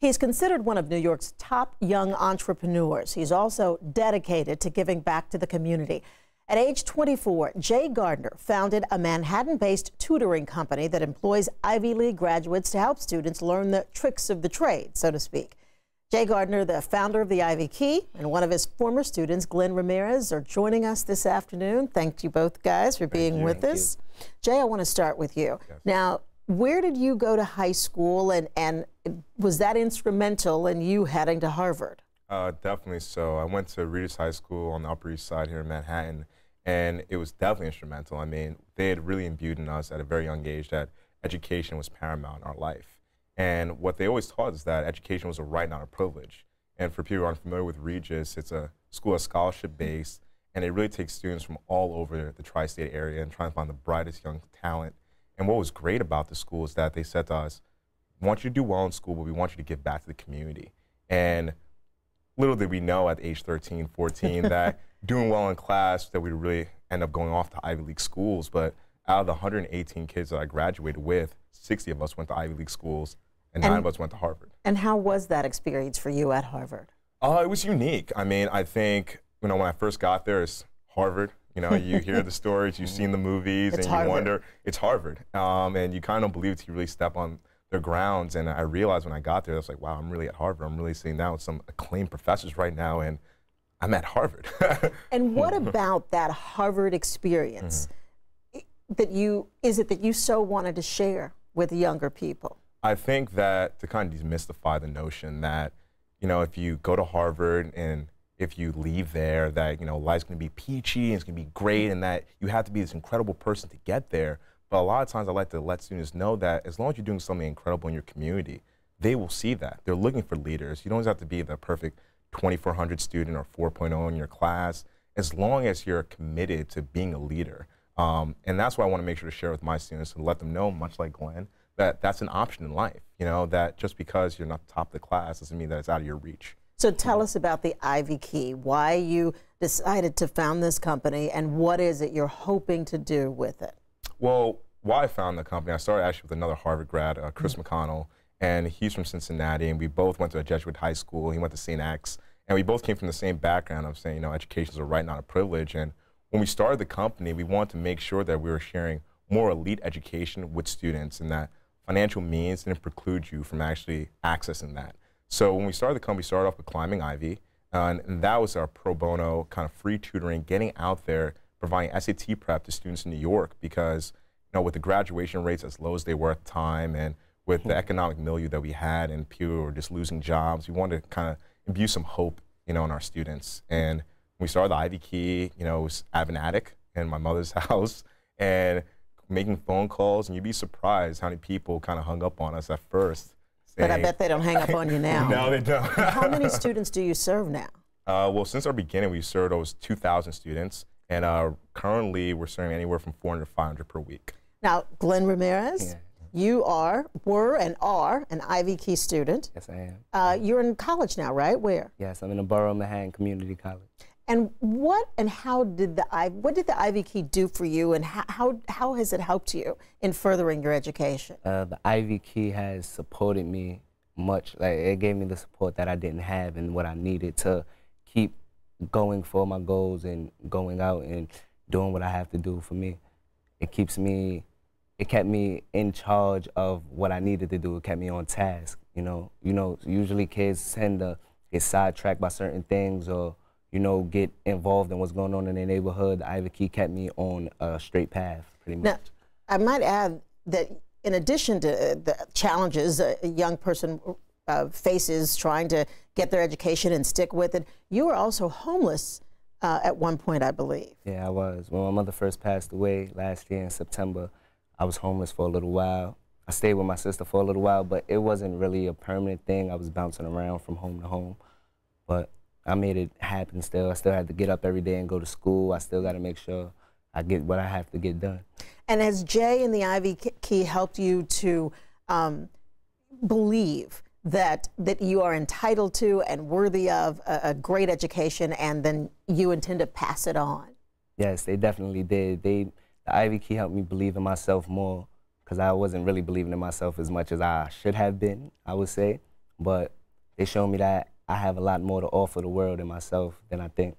He's considered one of New York's top young entrepreneurs. He's also dedicated to giving back to the community. At age 24, Jae Gardner founded a Manhattan-based tutoring company that employs Ivy League graduates to help students learn the tricks of the trade, so to speak. Jae Gardner, the founder of the Ivy Key, and one of his former students, Glen Ramirez, are joining us this afternoon. Thank you both guys for being with us. Jae, I want to start with you. Yes. Now, where did you go to high school, and was that instrumental in you heading to Harvard? Definitely so. I went to Regis High School on the Upper East Side here in Manhattan, and it was definitely instrumental. I mean, they had really imbued in us at a very young age that education was paramount in our life. And what they always taught us that education was a right, not a privilege. And for people who aren't familiar with Regis, it's a school that's scholarship-based, and it really takes students from all over the tri-state area and trying to find the brightest young talent. And what was great about the school is that they said to us, we want you to do well in school, but we want you to give back to the community. And little did we know at age 13, 14, that doing well in class, that we'd really end up going off to Ivy League schools. But out of the 118 kids that I graduated with, 60 of us went to Ivy League schools, and 9 of us went to Harvard. And how was that experience for you at Harvard? It was unique. I mean, I think, when I first got there, it's Harvard. You hear the stories, you've seen the movies, and you wonder, it's Harvard. And you kind of believe to really step on their grounds. And I realized when I got there, I was like, wow, I'm really at Harvard. I'm really sitting down with some acclaimed professors right now, and I'm at Harvard. And what about that Harvard experience that you so wanted to share with younger people? I think that to kind of demystify the notion that, if you go to Harvard and if you leave there, that, life's going to be peachy and it's going to be great and that you have to be this incredible person to get there. But a lot of times I like to let students know that as long as you're doing something incredible in your community, they will see that. They're looking for leaders. You don't always have to be the perfect 2400 student or 4.0 in your class, as long as you're committed to being a leader. And that's what I want to make sure to share with my students, to let them know, much like Glenn, that that's an option in life. That just because you're not top of the class doesn't mean that it's out of your reach. So tell us about the Ivy Key, why you decided to found this company, and what is it you're hoping to do with it? Well, why I found the company, I started actually with another Harvard grad, Chris McConnell, and he's from Cincinnati, and we both went to a Jesuit high school. He went to St. X, and we both came from the same background of saying, education is a right, not a privilege. And when we started the company, we wanted to make sure that we were sharing more elite education with students, and that financial means didn't preclude you from actually accessing that. So when we started the company, we started off with Climbing Ivy, and that was our pro bono kind of free tutoring, getting out there, providing SAT prep to students in New York, because with the graduation rates as low as they were at the time, and with the economic milieu that we had, and people were just losing jobs, we wanted to kind of imbue some hope, in our students. And when we started the Ivy Key, it was out of an attic in my mother's house, and making phone calls, and you'd be surprised how many people kind of hung up on us at first. But I bet they don't hang up on you now. No, they don't. How many students do you serve now? Well, since our beginning, we served almost 2,000 students, and currently we're serving anywhere from 400 to 500 per week. Now, Glen Ramirez, you were and are an Ivy Key student. Yes, I am. You're in college now, right? Where? Yes, I'm in the Borough of Manhattan Community College. And what did the Ivy Key do for you, and how has it helped you in furthering your education? The Ivy Key has supported me much. Like, it gave me the support that I didn't have and what I needed to keep going for my goals and going out and doing what I have to do for me. It kept me in charge of what I needed to do. It kept me on task. Usually kids tend to get sidetracked by certain things, or get involved in what's going on in their neighborhood. The Ivy Key kept me on a straight path, pretty much. Now, I might add that in addition to the challenges a young person faces trying to get their education and stick with it, you were also homeless at one point, I believe. Yeah, I was. When my mother first passed away last year in September, I was homeless for a little while. I stayed with my sister for a little while, but it wasn't really a permanent thing. I was bouncing around from home to home. But I made it happen still. I still had to get up every day and go to school. I still got to make sure I get what I have to get done. And has Jae and the Ivy Key helped you to believe that you are entitled to and worthy of a great education, and then you intend to pass it on? Yes, they definitely did. The Ivy Key helped me believe in myself more, because I wasn't really believing in myself as much as I should have been, I would say. but they showed me that I have a lot more to offer the world and myself than I think.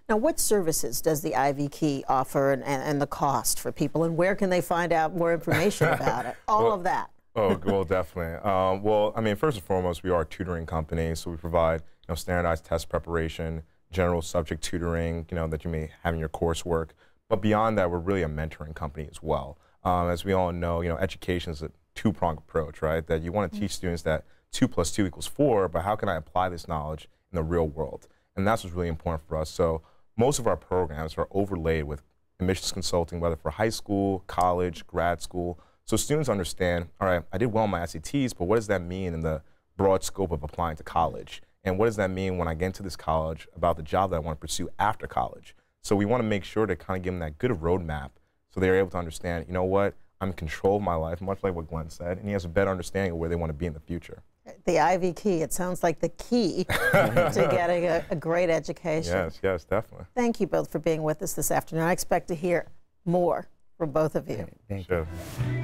Now, what services does the Ivy Key offer, and the cost for people, and where can they find out more information about it? All of that. Oh, well, definitely. Well, I mean, first and foremost, we are a tutoring company, so we provide standardized test preparation, general subject tutoring, that you may have in your coursework. But beyond that, we're really a mentoring company as well. As we all know, education is a two-pronged approach, right? That you want to teach students that 2 + 2 = 4, but how can I apply this knowledge in the real world? And that's what's really important for us. So most of our programs are overlaid with admissions consulting, whether for high school, college, grad school. So students understand, all right, I did well on my SATs, but what does that mean in the broad scope of applying to college? And what does that mean when I get into this college about the job that I want to pursue after college? So we want to make sure to kind of give them that good roadmap so they're able to understand, you know what, I'm in control of my life, much like what Glenn said, and he has a better understanding of where they want to be in the future. The Ivy Key, it sounds like the key to getting a great education. Yes, yes, definitely. Thank you both for being with us this afternoon. I expect to hear more from both of you. Thank you.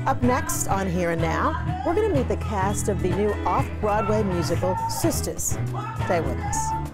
Up next on Here and Now, we're going to meet the cast of the new off-Broadway musical, Sisters. Stay with us.